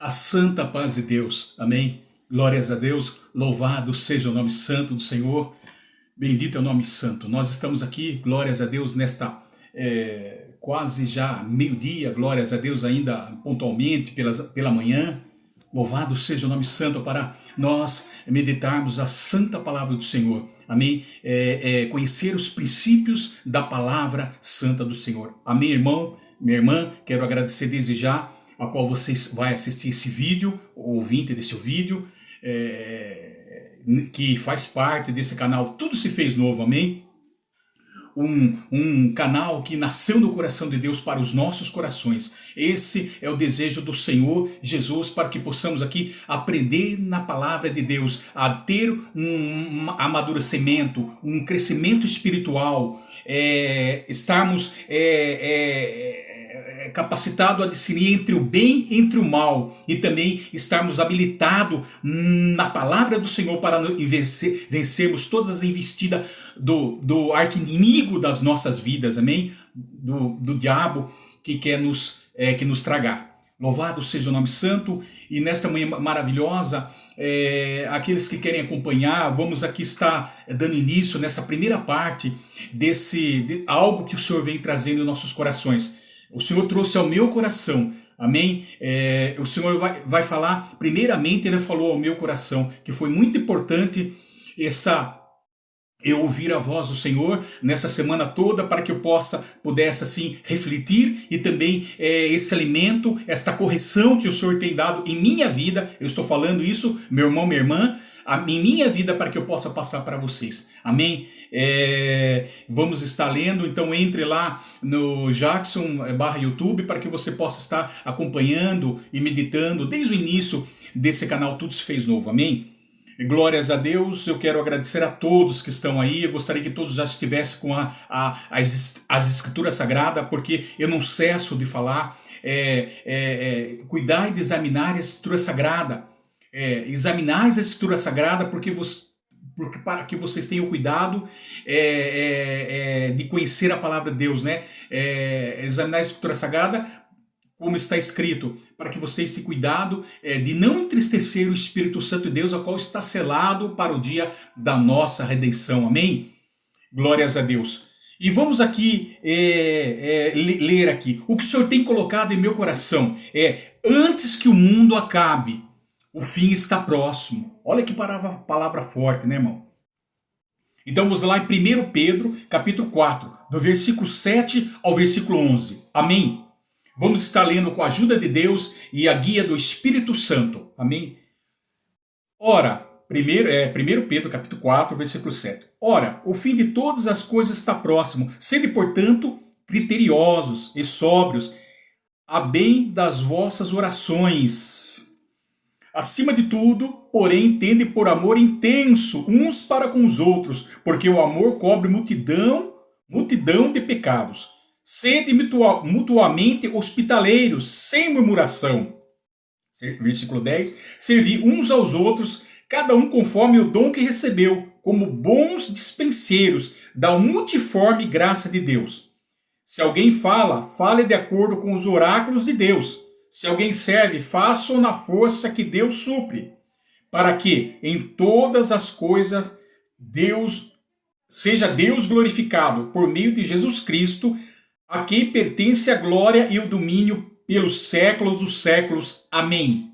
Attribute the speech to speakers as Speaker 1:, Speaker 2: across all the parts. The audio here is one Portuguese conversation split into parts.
Speaker 1: A santa paz de Deus, amém? Glórias a Deus, louvado seja o nome santo do Senhor, bendito é o nome santo. Nós estamos aqui, glórias a Deus, nesta quase já meio-dia, glórias a Deus ainda pontualmente pela manhã. Louvado seja o nome santo para nós meditarmos a santa palavra do Senhor, amém? Conhecer os princípios da palavra santa do Senhor, amém, irmão, minha irmã? Quero agradecer desde já a qual você vai assistir esse vídeo, o ouvinte desse vídeo, que faz parte desse canal Tudo Se Fez Novo, amém? Um canal que nasceu no coração de Deus para os nossos corações. Esse é o desejo do Senhor Jesus, para que possamos aqui aprender na palavra de Deus, a ter um amadurecimento, um crescimento espiritual, estarmos capacitado a discernir entre o bem e entre o mal, e também estarmos habilitados na palavra do Senhor para vencermos todas as investidas do arqui-inimigo das nossas vidas, amém? Do diabo que quer nos tragar. Louvado seja o nome santo. E nesta manhã maravilhosa, aqueles que querem acompanhar, vamos aqui estar dando início nessa primeira parte de algo que o Senhor vem trazendo em nossos corações. O Senhor trouxe ao meu coração, amém? O Senhor vai falar, primeiramente Ele falou ao meu coração, que foi muito importante eu ouvir a voz do Senhor nessa semana toda, para que eu pudesse assim refletir, e também esse alimento, esta correção que o Senhor tem dado em minha vida. Eu estou falando isso, meu irmão, minha irmã, em minha vida, para que eu possa passar para vocês, amém? Vamos estar lendo, então entre lá no Jackson/YouTube para que você possa estar acompanhando e meditando desde o início desse canal Tudo Se Fez Novo, amém? Glórias a Deus. Eu quero agradecer a todos que estão aí. Eu gostaria que todos já estivessem com as escrituras sagradas, porque eu não cesso de falar, cuidar e de examinar a escritura sagrada, examinar as escrituras sagradas, para que vocês tenham cuidado de conhecer a palavra de Deus, né? Examinar a escritura sagrada, como está escrito, para que vocês tenham cuidado de não entristecer o Espírito Santo de Deus, ao qual está selado para o dia da nossa redenção, amém? Glórias a Deus. E vamos aqui ler aqui, o que o Senhor tem colocado em meu coração antes que o mundo acabe, o fim está próximo. Olha que palavra forte, né, irmão? Então vamos lá em 1 Pedro, capítulo 4, do versículo 7 ao versículo 11. Amém? Vamos estar lendo com a ajuda de Deus e a guia do Espírito Santo. Amém? Ora, 1 Pedro, capítulo 4, versículo 7. Ora, o fim de todas as coisas está próximo. Sede, portanto, criteriosos e sóbrios, a bem das vossas orações. Acima de tudo, porém, tende por amor intenso uns para com os outros, porque o amor cobre multidão de pecados. Sede mutuamente hospitaleiros, sem murmuração. Versículo 10. Servi uns aos outros, cada um conforme o dom que recebeu, como bons dispenseiros da multiforme graça de Deus. Se alguém fale de acordo com os oráculos de Deus. Se alguém serve, faça-o na força que Deus supre, para que em todas as coisas seja Deus glorificado por meio de Jesus Cristo, a quem pertence a glória e o domínio pelos séculos dos séculos. Amém.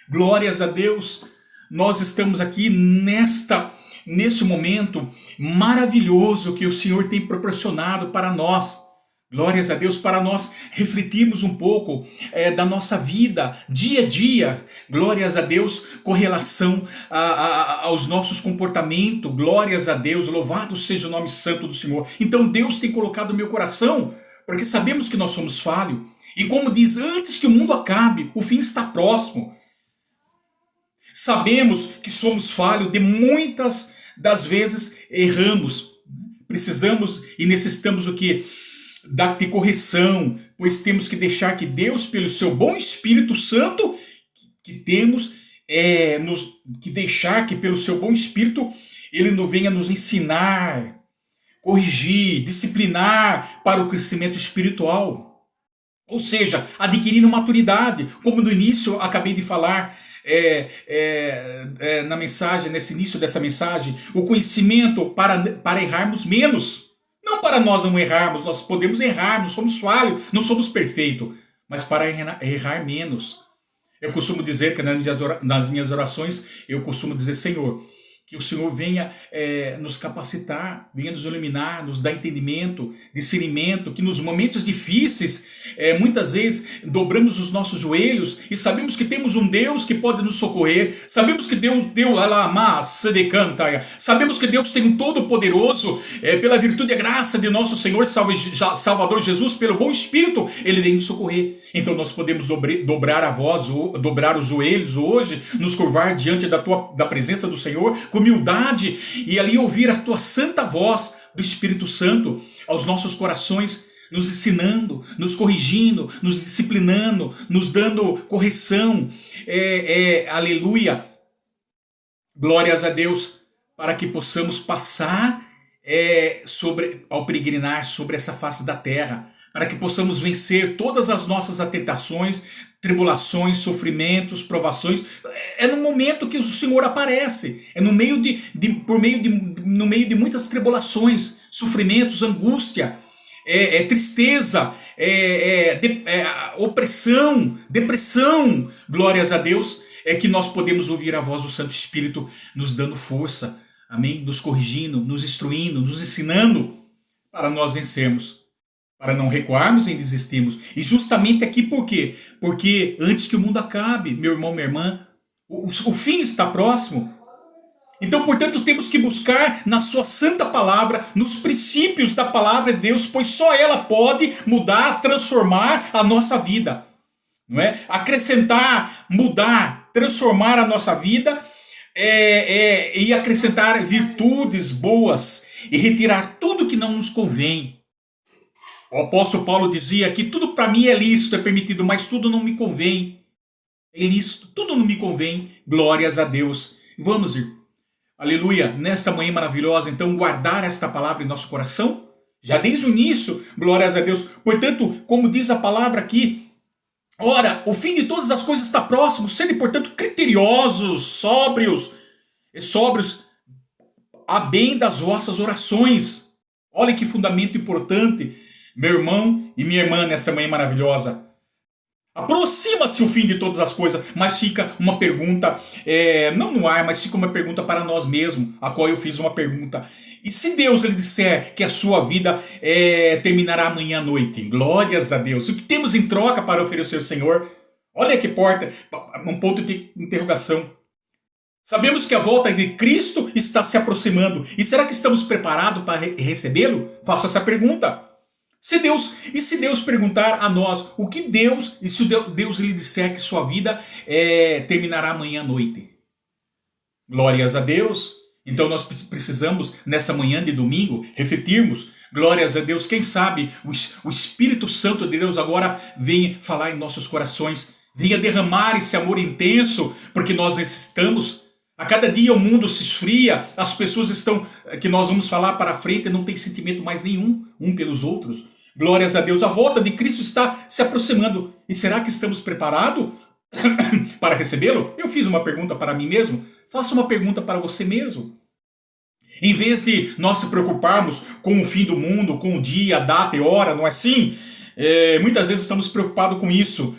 Speaker 1: Glórias a Deus. Nós estamos aqui nesse momento maravilhoso que o Senhor tem proporcionado para nós. Glórias a Deus, para nós refletirmos um pouco da nossa vida, dia a dia. Glórias a Deus, com relação aos nossos comportamentos. Glórias a Deus, louvado seja o nome santo do Senhor. Então Deus tem colocado no meu coração, porque sabemos que nós somos falhos. E como diz, antes que o mundo acabe, o fim está próximo. Sabemos que somos falhos, de muitas das vezes erramos. Precisamos e necessitamos o quê? De correção, pois temos que deixar que Deus, pelo seu bom Espírito Santo, que deixar que pelo seu bom Espírito Ele venha nos ensinar, corrigir, disciplinar para o crescimento espiritual. Ou seja, adquirindo maturidade, como no início eu acabei de falar na mensagem, nesse início dessa mensagem, o conhecimento para errarmos menos. Não para nós não errarmos, nós podemos errar, não somos falhos, não somos perfeitos, mas para errar menos. Eu costumo dizer que nas minhas orações, eu costumo dizer, Senhor, que o Senhor venha nos capacitar, venha nos iluminar, nos dar entendimento, discernimento, que nos momentos difíceis, muitas vezes dobramos os nossos joelhos e sabemos que temos um Deus que pode nos socorrer, sabemos que Deus sabemos que Deus tem um Todo-Poderoso, pela virtude e graça de nosso Senhor Salvador Jesus, pelo bom Espírito, Ele vem nos socorrer. Então nós podemos dobrar a voz, dobrar os joelhos hoje, nos curvar diante da presença do Senhor, com humildade, e ali ouvir a tua santa voz do Espírito Santo aos nossos corações, nos ensinando, nos corrigindo, nos disciplinando, nos dando correção. Aleluia! Glórias a Deus, para que possamos passar ao peregrinar sobre essa face da terra, para que possamos vencer todas as nossas tentações, tribulações, sofrimentos, provações. É no momento que o Senhor aparece, é no meio de muitas tribulações, sofrimentos, angústia, tristeza, opressão, depressão. Glórias a Deus, é que nós podemos ouvir a voz do Santo Espírito nos dando força, amém? Nos corrigindo, nos instruindo, nos ensinando para nós vencermos, para não recuarmos e desistirmos. E justamente aqui por quê? Porque antes que o mundo acabe, meu irmão, minha irmã, o fim está próximo. Então, portanto, temos que buscar na sua santa palavra, nos princípios da palavra de Deus, pois só ela pode mudar, transformar a nossa vida. Não é? Acrescentar, mudar, transformar a nossa vida e acrescentar virtudes boas e retirar tudo que não nos convém. O apóstolo Paulo dizia que tudo para mim é lícito, é permitido, mas tudo não me convém. É lícito, tudo não me convém. Glórias a Deus. Vamos ir. Aleluia. Nesta manhã maravilhosa, então, guardar esta palavra em nosso coração. Já desde o início, glórias a Deus. Portanto, como diz a palavra aqui, ora, o fim de todas as coisas está próximo, sendo, portanto, criteriosos, sóbrios a bem das vossas orações. Olha que fundamento importante, meu irmão e minha irmã, nesta manhã maravilhosa. Aproxima-se o fim de todas as coisas, mas fica uma pergunta, não no ar, mas fica uma pergunta para nós mesmos, a qual eu fiz uma pergunta. E se Deus ele disser que a sua vida terminará amanhã à noite? Glórias a Deus. O que temos em troca para oferecer ao Senhor? Olha que porta, um ponto de interrogação. Sabemos que a volta de Cristo está se aproximando. E será que estamos preparados para recebê-lo? Faço essa pergunta. Se Deus perguntar a nós o que Deus, e se Deus lhe disser que sua vida terminará amanhã à noite? Glórias a Deus. Então nós precisamos, nessa manhã de domingo, refletirmos. Glórias a Deus. Quem sabe o Espírito Santo de Deus agora venha falar em nossos corações. Venha derramar esse amor intenso, porque nós necessitamos. A cada dia o mundo se esfria, as pessoas que nós vamos falar para frente, não tem sentimento mais nenhum, um pelos outros. Glórias a Deus, a volta de Cristo está se aproximando. E será que estamos preparados para recebê-lo? Eu fiz uma pergunta para mim mesmo, faça uma pergunta para você mesmo. Em vez de nós se preocuparmos com o fim do mundo, com o dia, a data e hora, não é assim? Muitas vezes estamos preocupados com isso.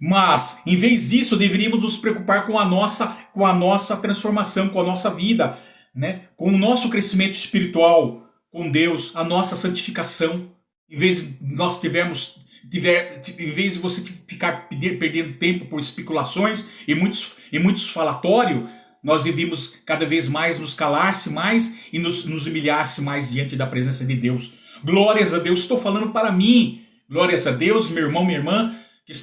Speaker 1: Mas, em vez disso, deveríamos nos preocupar com a nossa transformação, com a nossa vida, né? Com o nosso crescimento espiritual com Deus, a nossa santificação. Em vez de você ficar perdendo tempo por especulações e muitos falatórios, nós devíamos cada vez mais nos calar-se mais e nos humilhar-se mais diante da presença de Deus. Glórias a Deus, estou falando para mim. Glórias a Deus, meu irmão, minha irmã, que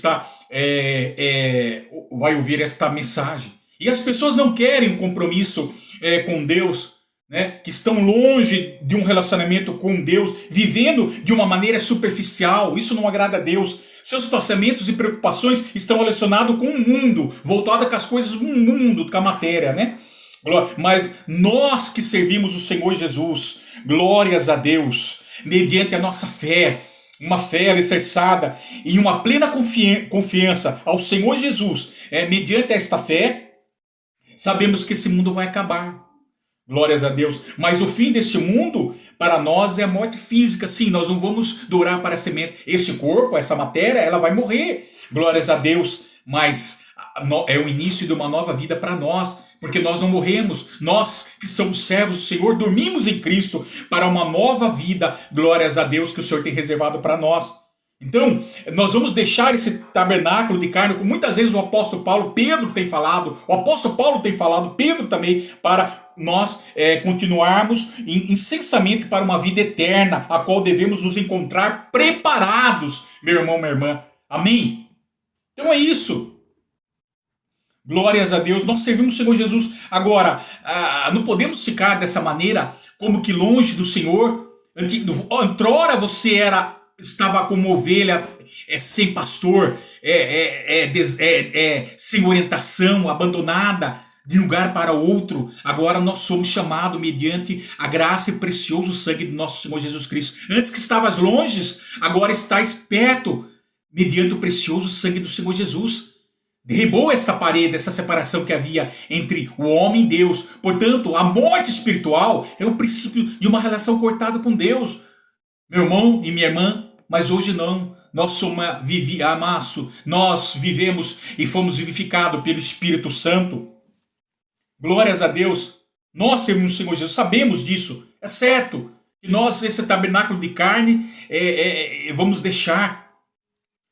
Speaker 1: vai ouvir esta mensagem. E as pessoas não querem um compromisso com Deus, né? Que estão longe de um relacionamento com Deus, vivendo de uma maneira superficial. Isso não agrada a Deus. Seus pensamentos e preocupações estão relacionados com o mundo, voltados com as coisas do mundo, com a matéria, né? Mas nós que servimos o Senhor Jesus, glórias a Deus, mediante a nossa fé, uma fé alicerçada em uma plena confiança ao Senhor Jesus, mediante esta fé, sabemos que esse mundo vai acabar. Glórias a Deus. Mas o fim deste mundo, para nós, é a morte física. Sim, nós não vamos durar para sempre. Esse corpo, essa matéria, ela vai morrer. Glórias a Deus. Mas é o início de uma nova vida para nós. Porque nós não morremos. Nós que somos servos do Senhor, dormimos em Cristo para uma nova vida. Glórias a Deus que o Senhor tem reservado para nós. Então, nós vamos deixar esse tabernáculo de carne, como muitas vezes o apóstolo Paulo, Pedro tem falado, o apóstolo Paulo tem falado, Pedro também, para nós continuarmos incessamente para uma vida eterna, a qual devemos nos encontrar preparados, meu irmão, minha irmã. Amém? Então é isso. Glórias a Deus, nós servimos o Senhor Jesus. Agora, não podemos ficar dessa maneira, como que longe do Senhor. Outrora você estava como ovelha sem pastor, sem orientação, abandonada de um lugar para outro. Agora nós somos chamados mediante a graça e precioso sangue do nosso Senhor Jesus Cristo. Antes que estavas longe, agora estás perto, mediante o precioso sangue do Senhor Jesus. Derribou esta parede, essa separação que havia entre o homem e Deus. Portanto, a morte espiritual é o princípio de uma relação cortada com Deus. Meu irmão e minha irmã, mas hoje não. Nós nós vivemos e fomos vivificados pelo Espírito Santo. Glórias a Deus. Nós servimos o Senhor Jesus, sabemos disso. É certo que nós, esse tabernáculo de carne, vamos deixar.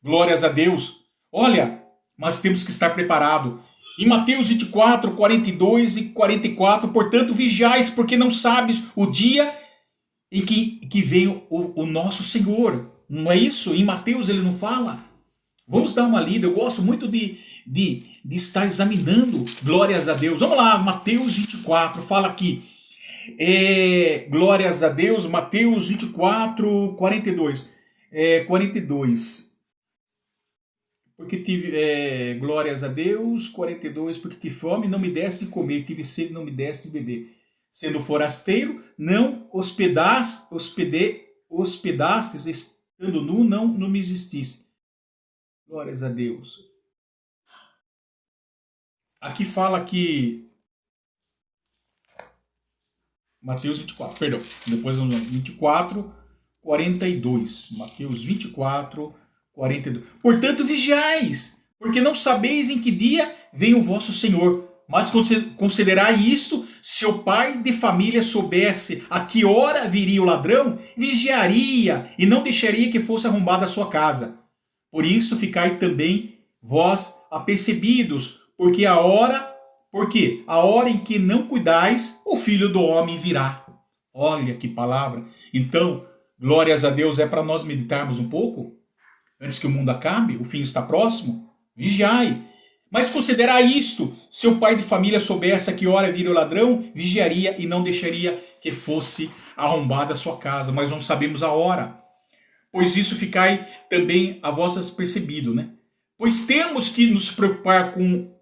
Speaker 1: Glórias a Deus. Olha, mas temos que estar preparados. Em Mateus 24, 42 e 44, portanto, vigiais, porque não sabes o dia em que vem o nosso Senhor. Não é isso? Em Mateus ele não fala? Vamos dar uma lida. Eu gosto muito de estar examinando. Glórias a Deus. Vamos lá, Mateus 24, fala aqui. Glórias a Deus, Mateus 24, 42. 42. Porque tive, glórias a Deus, 42, porque tive fome, não me desse de comer, tive sede, não me desse de beber. Sendo forasteiro, não hospedastes, estando nu, não me existisse. Glórias a Deus. Aqui fala que Mateus 24, perdão, depois vamos 24, 42. Mateus 24, 42. Portanto, vigiais, porque não sabeis em que dia vem o vosso Senhor. Mas considerai isso, se o pai de família soubesse a que hora viria o ladrão, vigiaria e não deixaria que fosse arrombada a sua casa. Por isso ficai também vós apercebidos, porque a hora em que não cuidais, o Filho do Homem virá. Olha que palavra. Então, glórias a Deus, é para nós meditarmos um pouco? Antes que o mundo acabe, o fim está próximo? Vigiai. Mas considerai isto, se o pai de família soubesse a que hora viria o ladrão, vigiaria e não deixaria que fosse arrombada a sua casa. Mas não sabemos a hora. Pois isso ficai também a vós percebido, né? Pois temos que nos preocupar com...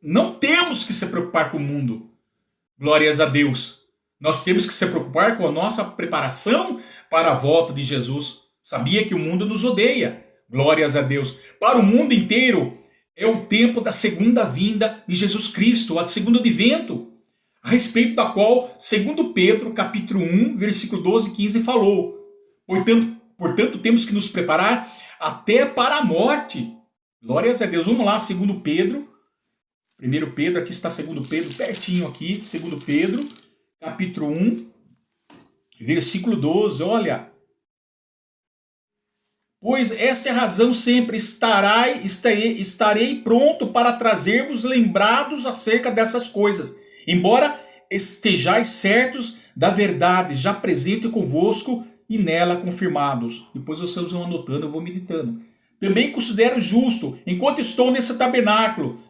Speaker 1: não temos que se preocupar com o mundo. Glórias a Deus. Nós temos que se preocupar com a nossa preparação para a volta de Jesus. Sabia que o mundo nos odeia. Glórias a Deus. Para o mundo inteiro é o tempo da segunda vinda de Jesus Cristo, a segunda advento, a respeito da qual, segundo Pedro, capítulo 1, versículo 12 e 15, falou. Portanto, temos que nos preparar até para a morte. Glórias a Deus. Vamos lá, segundo Pedro. 1 Pedro, aqui está segundo Pedro, pertinho aqui, segundo Pedro, capítulo 1, versículo 12, olha. Pois essa é a razão sempre, estarei pronto para trazer-vos lembrados acerca dessas coisas, embora estejais certos da verdade, já presente convosco e nela confirmados. Depois vocês vão anotando, eu vou meditando. Também considero justo, enquanto estou nesse tabernáculo,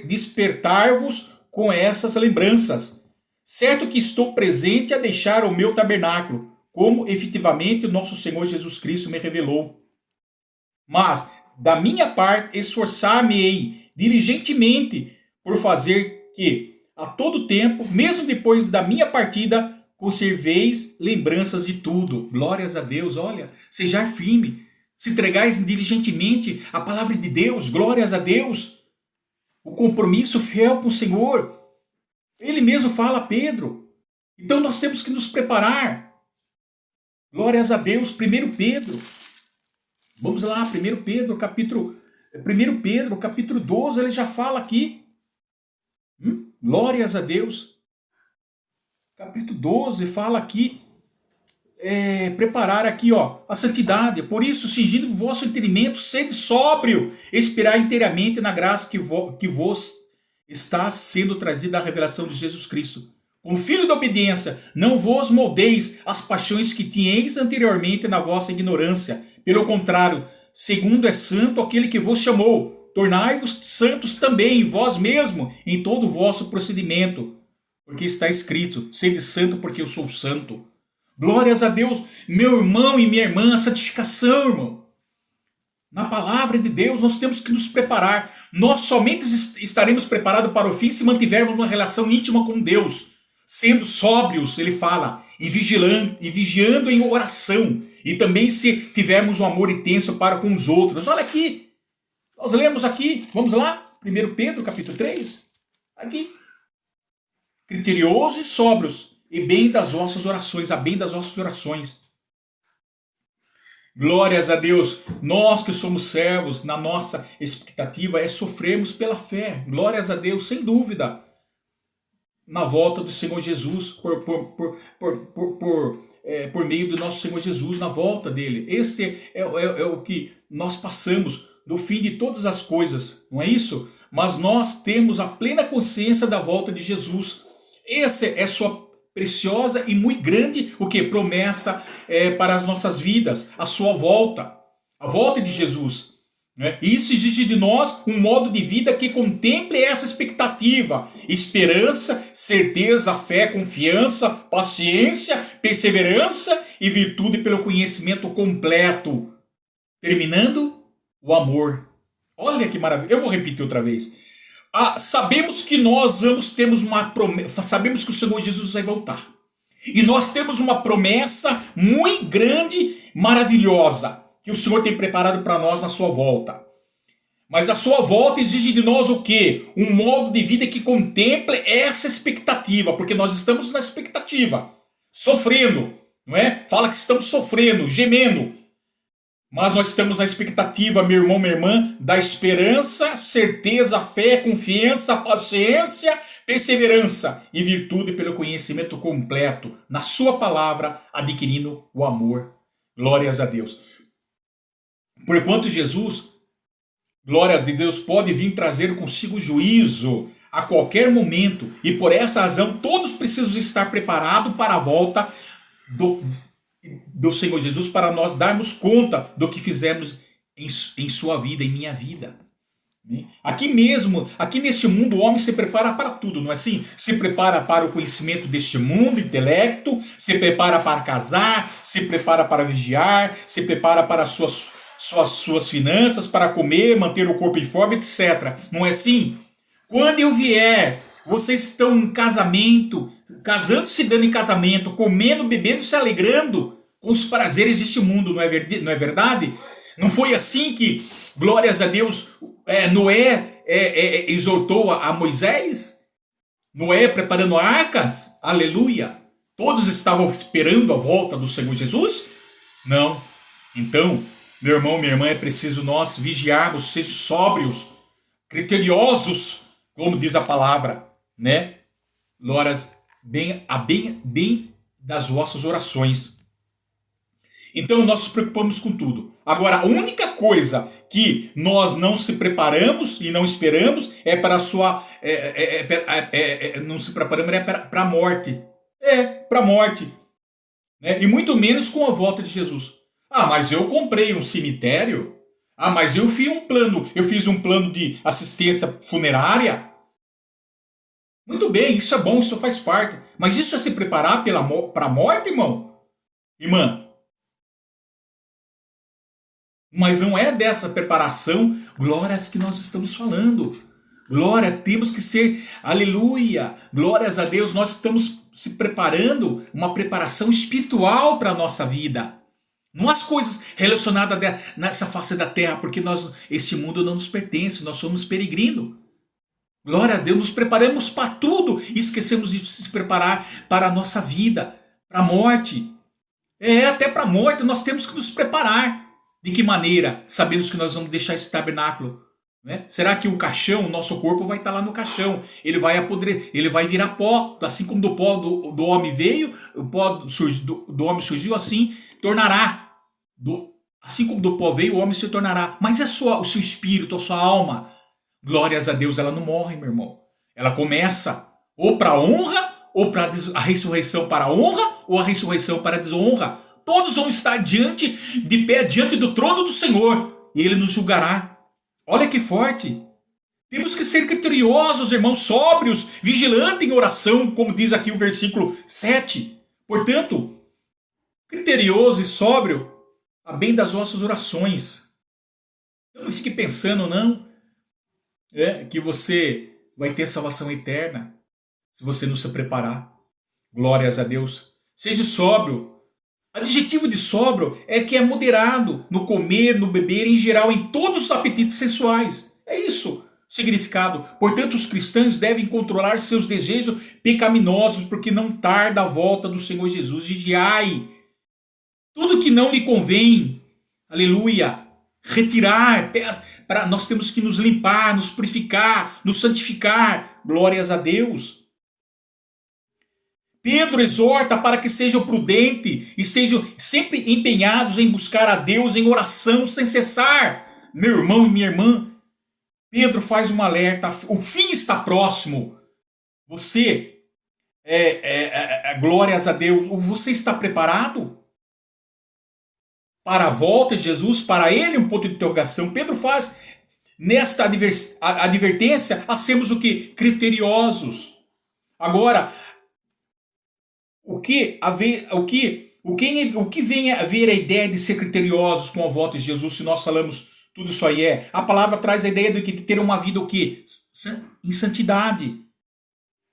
Speaker 1: despertar-vos com essas lembranças. Certo que estou presente a deixar o meu tabernáculo, como efetivamente o nosso Senhor Jesus Cristo me revelou. Mas, da minha parte, esforçar-me-ei diligentemente por fazer que, a todo tempo, mesmo depois da minha partida, conserveis lembranças de tudo. Glórias a Deus, olha, sejais firme, se entregais diligentemente à palavra de Deus, glórias a Deus. O compromisso fiel com o Senhor. Ele mesmo fala a Pedro. Então nós temos que nos preparar. Glórias a Deus. 1 Pedro. Vamos lá, 1 Pedro, capítulo 12, ele já fala aqui. Glórias a Deus. Capítulo 12 fala aqui, preparar aqui, a santidade. Por isso, cingindo o vosso entendimento, sede sóbrio, esperar inteiramente na graça que vos está sendo trazida a revelação de Jesus Cristo. Como filho da obediência, não vos moldeis as paixões que tinhais anteriormente na vossa ignorância. Pelo contrário, segundo é santo aquele que vos chamou, tornai-vos santos também, vós mesmo, em todo o vosso procedimento. Porque está escrito, sede santo porque eu sou santo. Glórias a Deus, meu irmão e minha irmã, a santificação, irmão. Na palavra de Deus nós temos que nos preparar. Nós somente estaremos preparados para o fim se mantivermos uma relação íntima com Deus. Sendo sóbrios, ele fala, e vigiando em oração. E também se tivermos um amor intenso para com os outros. Olha aqui, nós lemos aqui, vamos lá, 1 Pedro capítulo 3, aqui. Criteriosos e sóbrios, e bem das vossas orações, a bem das vossas orações. Glórias a Deus, nós que somos servos, na nossa expectativa é sofrermos pela fé. Glórias a Deus, sem dúvida, na volta do Senhor Jesus, por meio do nosso Senhor Jesus, na volta dele. Esse é o que nós passamos do fim de todas as coisas, não é isso? Mas nós temos a plena consciência da volta de Jesus. Essa é sua preciosa e muito grande promessa para as nossas vidas, a sua volta, a volta de Jesus. Né? Isso exige de nós um modo de vida que contemple essa expectativa, esperança, certeza, fé, confiança, paciência, perseverança e virtude pelo conhecimento completo, terminando o amor. Olha que maravilha, eu vou repetir outra vez. Sabemos que temos uma promessa, sabemos que o Senhor Jesus vai voltar. E nós temos uma promessa muito grande, maravilhosa, que o Senhor tem preparado para nós na sua volta. Mas a sua volta exige de nós o quê? Um modo de vida que contemple essa expectativa, porque nós estamos na expectativa, sofrendo, não é? Fala que estamos sofrendo, gemendo. Mas nós estamos na expectativa, meu irmão, minha irmã, da esperança, certeza, fé, confiança, paciência, perseverança e virtude pelo conhecimento completo, na sua palavra, adquirindo o amor. Glórias a Deus. Porquanto Jesus, glórias de Deus, pode vir trazer consigo juízo a qualquer momento, e por essa razão todos precisam estar preparados para a volta do Senhor Jesus, para nós darmos conta do que fizemos em sua vida, em minha vida. Aqui mesmo, aqui neste mundo, o homem se prepara para tudo, não é assim? Se prepara para o conhecimento deste mundo, intelecto, se prepara para casar, se prepara para vigiar, se prepara para suas finanças, para comer, manter o corpo em forma, etc. Não é assim? Quando eu vier, vocês estão em casamento, casando-se, dando em casamento, comendo, bebendo, se alegrando com os prazeres deste mundo, não é verdade? Não foi assim que, glórias a Deus, Noé exortou a Moisés? Noé preparando arcas? Aleluia! Todos estavam esperando a volta do Senhor Jesus? Não. Então, meu irmão, minha irmã, é preciso nós vigiarmos, ser sóbrios, criteriosos, como diz a palavra, né? Glórias bem das vossas orações. Então nós nos preocupamos com tudo. Agora, a única coisa que nós não se preparamos e não esperamos é para a sua... não se preparamos para a morte. Para a morte. Né? E muito menos com a volta de Jesus. Mas eu comprei um cemitério. Mas eu fiz um plano de assistência funerária. Muito bem, isso é bom, isso faz parte. Mas isso é se preparar para a morte, irmão? Irmã? Mas não é dessa preparação, glórias, que nós estamos falando. Glória, temos que ser, aleluia, glórias a Deus, nós estamos se preparando, uma preparação espiritual para a nossa vida. Não as coisas relacionadas nessa face da terra, porque este mundo não nos pertence, nós somos peregrinos. Glória a Deus, nos preparamos para tudo e esquecemos de se preparar para a nossa vida, para a morte. Até para a morte nós temos que nos preparar. De que maneira? Sabemos que nós vamos deixar esse tabernáculo. Né? Será que o caixão, o nosso corpo vai estar lá no caixão? Ele vai apodrecer, ele vai virar pó, assim como do pó do homem veio, o pó do homem surgiu, assim tornará. Assim como do pó veio, o homem se tornará. Mas é o seu espírito, a sua alma. Glórias a Deus, ela não morre, meu irmão. Ela começa ou para a honra, ou para a ressurreição para a honra, ou a ressurreição para a desonra. Todos vão estar de pé diante do trono do Senhor, e Ele nos julgará. Olha que forte. Temos que ser criteriosos, irmãos, sóbrios, vigilantes em oração, como diz aqui o versículo 7. Portanto, criterioso e sóbrio, a bem das vossas orações. Então não fique pensando, não, que você vai ter salvação eterna se você não se preparar. Glórias a Deus. Seja sóbrio. Adjetivo de sóbrio é que é moderado no comer, no beber, em geral, em todos os apetites sensuais. É isso o significado. Portanto, os cristãos devem controlar seus desejos pecaminosos, porque não tarda a volta do Senhor Jesus. Vigiai. Tudo que não lhe convém, aleluia, retirar. Nós temos que nos limpar, nos purificar, nos santificar. Glórias a Deus. Pedro exorta para que sejam prudentes e sejam sempre empenhados em buscar a Deus em oração sem cessar. Meu irmão e minha irmã, Pedro faz um alerta, o fim está próximo. Você, glórias a Deus, você está preparado para a volta de Jesus? Para ele um ponto de interrogação. Pedro faz nesta advertência a sermos o que? Criteriosos. Agora, o que vem a ver a ideia de ser criteriosos com a volta de Jesus, se nós falamos tudo isso aí? A palavra traz a ideia de ter uma vida o quê? Em santidade.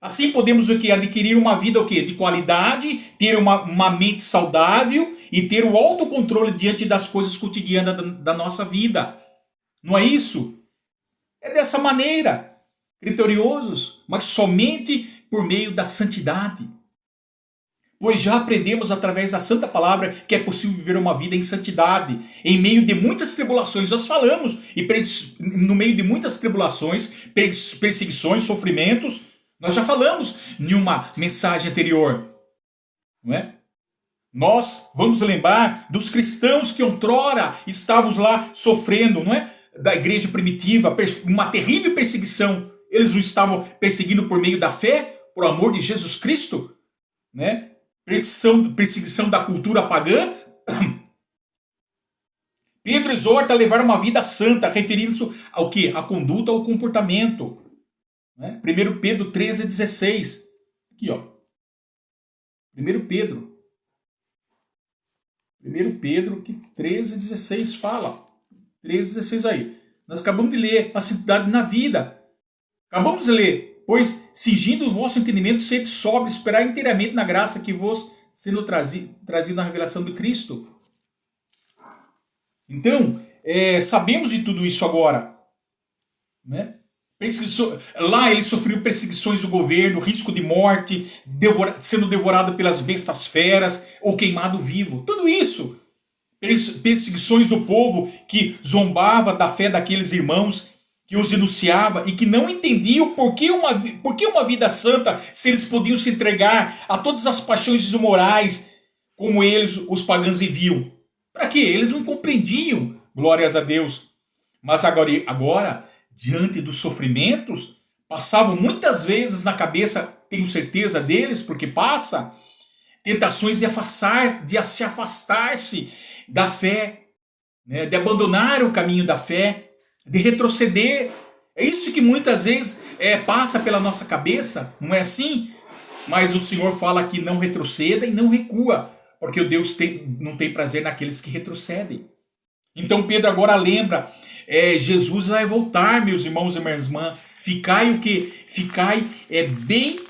Speaker 1: Assim podemos o quê? Adquirir uma vida o quê? De qualidade, ter uma mente saudável e ter o autocontrole diante das coisas cotidianas da nossa vida. Não é isso? É dessa maneira. Criteriosos, mas somente por meio da santidade. Pois já aprendemos através da santa palavra que é possível viver uma vida em santidade, em meio de muitas tribulações. Nós falamos, e no meio de muitas tribulações, perseguições, sofrimentos, nós já falamos em uma mensagem anterior. Não é? Nós vamos lembrar dos cristãos que outrora estávamos lá sofrendo, não é? Da igreja primitiva, uma terrível perseguição. Eles não estavam perseguindo por meio da fé, por amor de Jesus Cristo, né? Perseguição da cultura pagã. Pedro exorta a levar uma vida santa, referindo-se ao que? A conduta, ao comportamento. Né? 1 Pedro 13,16. Aqui, ó. 1 Pedro 13,16 fala. 13,16 aí. Nós acabamos de ler a santidade na vida. Acabamos de ler. Pois, cingindo o vosso entendimento, sede sóbrio, esperar inteiramente na graça que vos sendo trazido na revelação de Cristo. Então, sabemos de tudo isso agora. Né? Lá ele sofreu perseguições do governo, risco de morte, sendo devorado pelas bestas feras ou queimado vivo. Tudo isso. Perseguições do povo que zombava da fé daqueles irmãos, que os denunciava e que não entendiam por que uma vida santa, se eles podiam se entregar a todas as paixões imorais, como eles, os pagãos, viviam. Para quê? Eles não compreendiam, glórias a Deus. Mas agora, diante dos sofrimentos, passavam muitas vezes na cabeça, tenho certeza deles, porque passa, tentações de se afastar-se da fé, né? De abandonar o caminho da fé, de retroceder. É isso que muitas vezes passa pela nossa cabeça, não é assim? Mas o Senhor fala que não retroceda e não recua, porque o Deus não tem prazer naqueles que retrocedem. Então Pedro agora lembra, Jesus vai voltar, meus irmãos e minhas irmãs. Ficai o quê? Ficai bem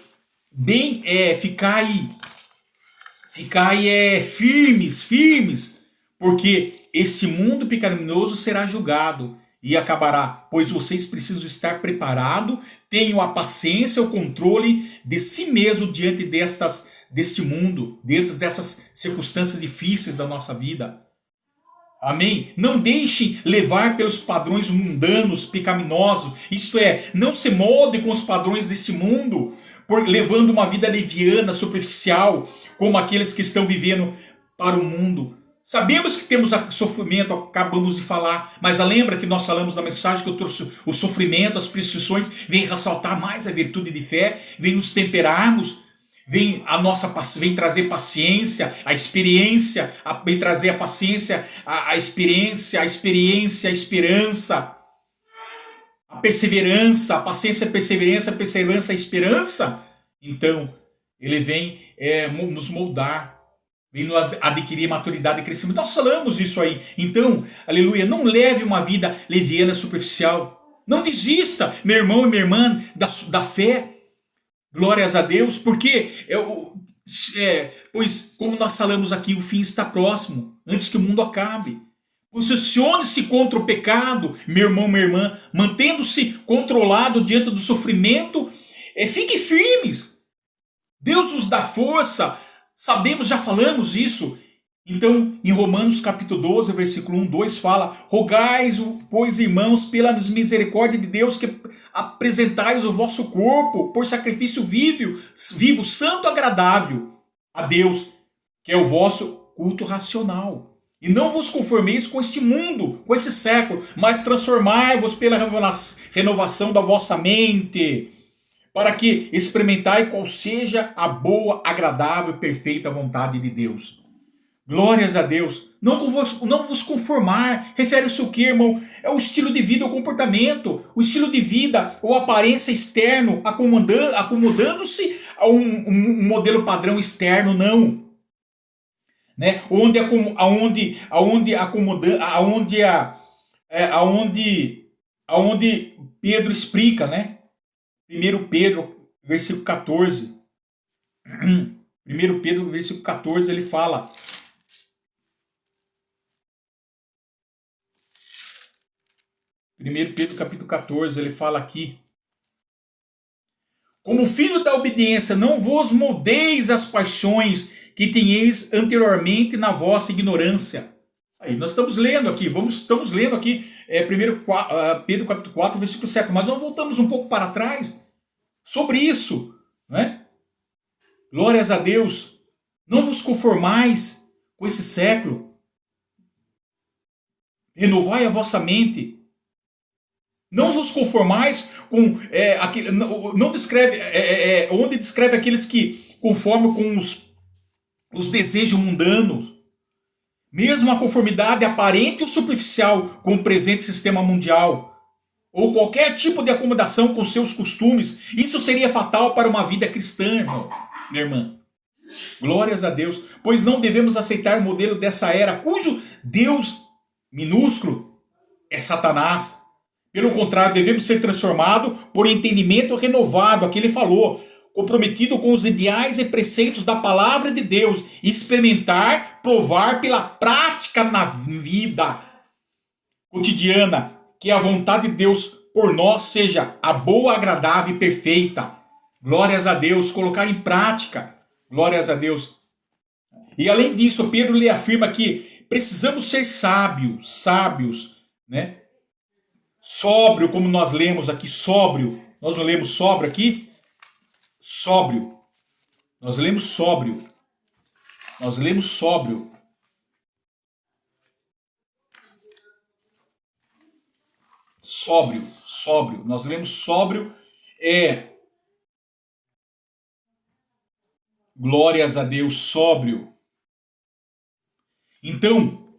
Speaker 1: bem, ficar aí firmes, porque este mundo pecaminoso será julgado e acabará, pois vocês precisam estar preparados, tenham a paciência, o controle de si mesmo diante deste mundo, diante dessas circunstâncias difíceis da nossa vida. Amém? Não deixem levar pelos padrões mundanos, pecaminosos. Isto é, não se molde com os padrões deste mundo, levando uma vida leviana, superficial, como aqueles que estão vivendo para o mundo. Sabemos que temos sofrimento, acabamos de falar, mas lembra que nós falamos na mensagem que eu trouxe o sofrimento, as perseguições, vem ressaltar mais a virtude de fé, vem nos temperarmos, vem trazer paciência, a experiência, vem trazer a paciência, a experiência, a esperança, a perseverança, a paciência, a perseverança, a esperança. Então, ele vem nos moldar, vem nos adquirir maturidade e crescimento. Nós falamos isso aí. Então, aleluia, não leve uma vida leviana, superficial. Não desista, meu irmão e minha irmã, da fé. Glórias a Deus, porque pois como nós falamos aqui, o fim está próximo, antes que o mundo acabe. Posicione-se contra o pecado, meu irmão, minha irmã, mantendo-se controlado diante do sofrimento. Fique firmes. Deus nos dá força. Sabemos, já falamos isso. Então, em Romanos capítulo 12, versículo 1, 2, fala: rogais, pois, irmãos, pela misericórdia de Deus, que apresentais o vosso corpo por sacrifício vivo, santo, agradável a Deus, que é o vosso culto racional. E não vos conformeis com este mundo, com esse século, mas transformai-vos pela renovação da vossa mente, para que experimentai qual seja a boa, agradável e perfeita vontade de Deus. Glórias a Deus. Não vos conformar. Refere-se ao que, irmão? É o estilo de vida, o comportamento, o estilo de vida, ou aparência externo, acomodando-se a um modelo padrão externo, não. Né? Aonde Pedro explica, né? 1 Pedro, versículo 14. 1 Pedro, versículo 14, ele fala: 1 Pedro capítulo 14, ele fala aqui: como filho da obediência, não vos moldeis as paixões que tinhais anteriormente na vossa ignorância. Aí nós estamos lendo aqui, estamos lendo aqui 1 Pedro capítulo 4, versículo 7, mas nós voltamos um pouco para trás sobre isso, né? Glórias a Deus. Não vos conformais com esse século, renovai a vossa mente. Não vos conformais com aquele. Não descreve. Onde descreve aqueles que conformam com os desejos mundanos. Mesmo a conformidade aparente ou superficial com o presente sistema mundial, ou qualquer tipo de acomodação com seus costumes, isso seria fatal para uma vida cristã, irmão, minha irmã. Glórias a Deus. Pois não devemos aceitar o modelo dessa era, cujo Deus minúsculo é Satanás. Pelo contrário, devemos ser transformados por entendimento renovado, aqui ele falou, comprometido com os ideais e preceitos da palavra de Deus, e experimentar, provar pela prática na vida cotidiana, que a vontade de Deus por nós seja a boa, agradável e perfeita. Glórias a Deus, colocar em prática. Glórias a Deus. E além disso, Pedro lhe afirma que precisamos ser sábios, né? Sóbrio, como nós lemos aqui, sóbrio. Nós não lemos sóbrio aqui? Sóbrio. Nós lemos sóbrio. Nós lemos sóbrio. Sóbrio. Nós lemos sóbrio. Glórias a Deus, sóbrio. Então,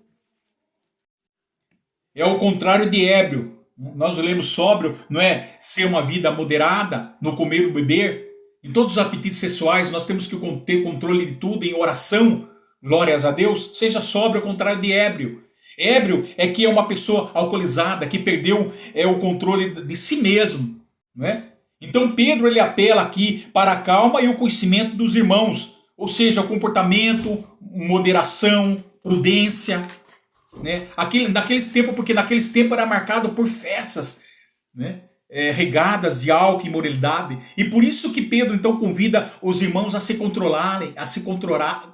Speaker 1: é o contrário de ébrio. Nós lemos sóbrio, não é ser uma vida moderada, no comer e beber. Em todos os apetites sexuais, nós temos que ter controle de tudo em oração. Glórias a Deus. Seja sóbrio, ao contrário de ébrio. Ébrio é que é uma pessoa alcoolizada, que perdeu o controle de si mesmo, não é? Então Pedro ele apela aqui para a calma e o conhecimento dos irmãos, ou seja, o comportamento, moderação, prudência, né? Naqueles tempos, porque naqueles tempos era marcado por festas, né? Regadas de álcool e imoralidade. E por isso que Pedro então convida os irmãos a se controlarem,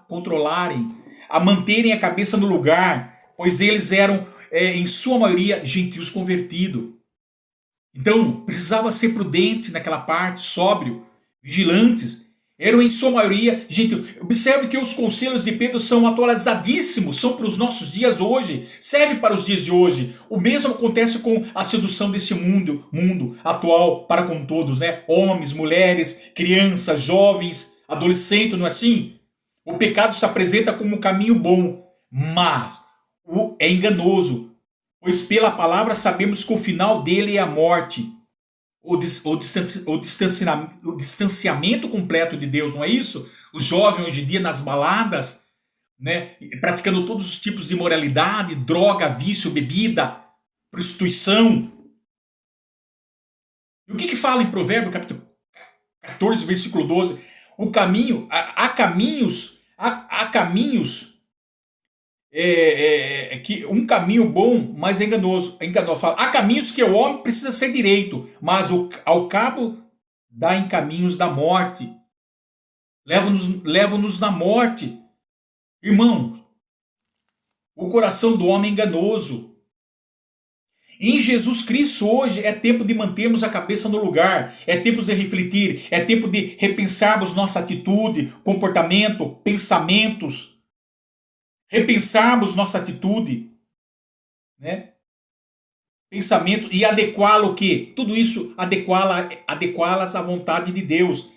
Speaker 1: controlarem, a manterem a cabeça no lugar, pois eles eram, em sua maioria, gentios convertidos. Então, precisava ser prudente naquela parte, sóbrio, vigilantes. Eram em sua maioria, gente, observe que os conselhos de Pedro são atualizadíssimos, são para os nossos dias hoje, serve para os dias de hoje. O mesmo acontece com a sedução desse mundo atual para com todos, né? Homens, mulheres, crianças, jovens, adolescentes, não é assim? O pecado se apresenta como um caminho bom, mas é enganoso, pois pela palavra sabemos que o final dele é a morte. O distanciamento completo de Deus, não é isso? Os jovens hoje em dia nas baladas, né, praticando todos os tipos de imoralidade, droga, vício, bebida, prostituição. E o que fala em Provérbios, capítulo 14, versículo 12? O caminho, há caminhos, que um caminho bom, mas enganoso. Fala, há caminhos que o homem precisa ser direito, mas ao cabo dá em caminhos da morte. Levam-nos na morte. Irmão, o coração do homem é enganoso. Em Jesus Cristo hoje é tempo de mantermos a cabeça no lugar, é tempo de refletir, é tempo de repensarmos nossa atitude, comportamento, pensamentos, repensarmos nossa atitude, né? Pensamento e adequá-lo o quê? Tudo isso adequá-las à vontade de Deus,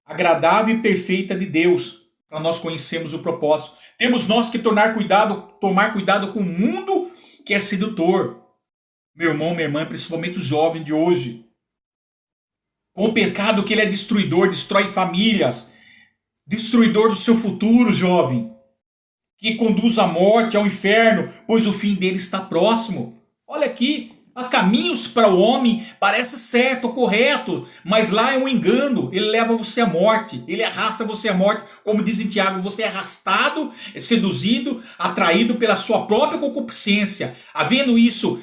Speaker 1: agradável e perfeita de Deus, para nós conhecermos o propósito. Temos nós que tomar cuidado com o mundo que é sedutor. Meu irmão, minha irmã, principalmente o jovem de hoje. Com o pecado que ele é destruidor, destrói famílias, destruidor do seu futuro, jovem, que conduz à morte, ao inferno, pois o fim dele está próximo. Olha aqui, há caminhos para o homem, parece certo, correto, mas lá é um engano, ele leva você à morte, ele arrasta você à morte, como diz em Tiago, você é arrastado, seduzido, atraído pela sua própria concupiscência. Havendo isso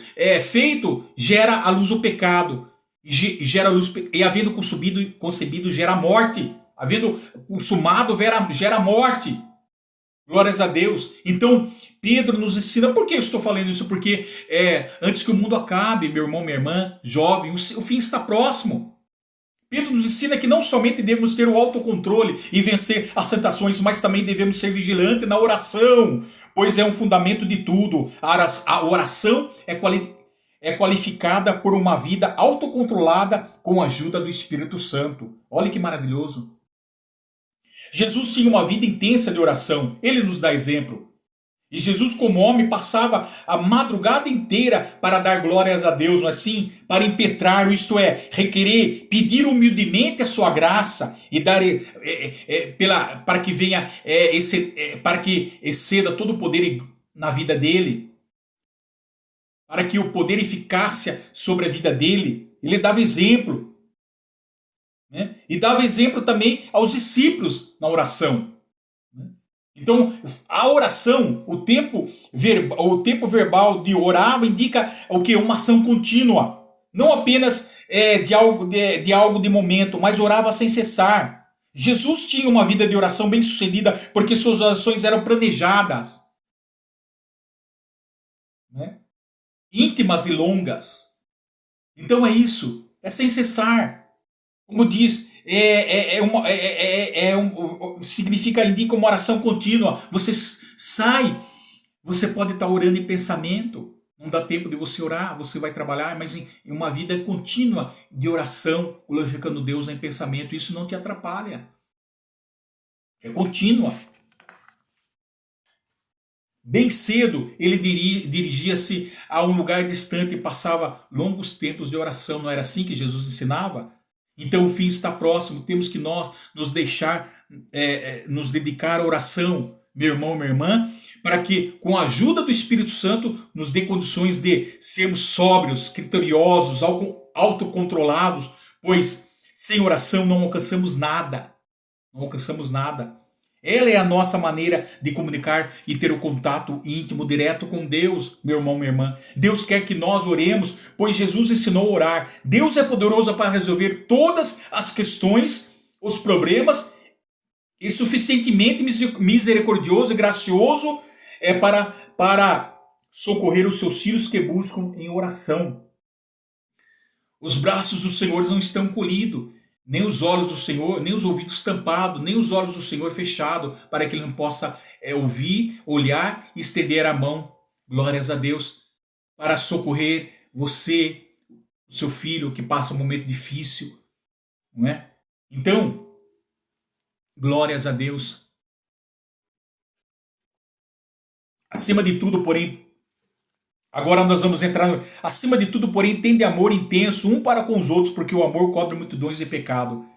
Speaker 1: feito, gera à luz o pecado, e havendo concebido gera a morte, havendo consumado gera a morte. Glórias a Deus. Então, Pedro nos ensina. Por que eu estou falando isso? Porque antes que o mundo acabe, meu irmão, minha irmã, jovem, o fim está próximo. Pedro nos ensina que não somente devemos ter o autocontrole e vencer as tentações, mas também devemos ser vigilantes na oração, pois é um fundamento de tudo. A oração é qualificada por uma vida autocontrolada com a ajuda do Espírito Santo. Olha que maravilhoso. Jesus tinha uma vida intensa de oração, ele nos dá exemplo. E Jesus, como homem, passava a madrugada inteira para dar glórias a Deus, não é assim? Para impetrar, isto é, requerer, pedir humildemente a sua graça e dar para que venha para que exceda todo o poder na vida dele, para que o poder eficácia sobre a vida dele. Ele dava exemplo. Né? E dava exemplo também aos discípulos na oração. Então, a oração, o tempo verbal de orar indica o que? Uma ação contínua. Não apenas de algo de momento, mas orava sem cessar. Jesus tinha uma vida de oração bem sucedida porque suas orações eram planejadas, né? Íntimas e longas. Então é isso, é sem cessar. Como diz, indica uma oração contínua. Você sai, você pode estar orando em pensamento, não dá tempo de você orar, você vai trabalhar, mas em uma vida contínua de oração, glorificando Deus em pensamento, isso não te atrapalha. É contínua. Bem cedo, ele dirigia-se a um lugar distante e passava longos tempos de oração. Não era assim que Jesus ensinava? Então o fim está próximo, temos que nós nos dedicar à oração, meu irmão, minha irmã, para que com a ajuda do Espírito Santo nos dê condições de sermos sóbrios, criteriosos, autocontrolados, pois Sem oração não alcançamos nada. Não alcançamos nada. Ela é a nossa maneira de comunicar e ter o contato íntimo, direto com Deus, meu irmão, minha irmã. Deus quer que nós oremos, pois Jesus ensinou a orar. Deus é poderoso para resolver todas as questões, os problemas, e suficientemente misericordioso e gracioso para socorrer os seus filhos que buscam em oração. Os braços do Senhor não estão encolhidos, nem os olhos do Senhor, nem os ouvidos tampados, nem os olhos do Senhor fechados, para que ele não possa ouvir, olhar e estender a mão, glórias a Deus, para socorrer você, o seu filho que passa um momento difícil, não é? Então, glórias a Deus. Acima de tudo, porém, agora nós vamos entrar acima de tudo, porém, tende amor intenso um para com os outros, porque o amor cobre multidões de pecado.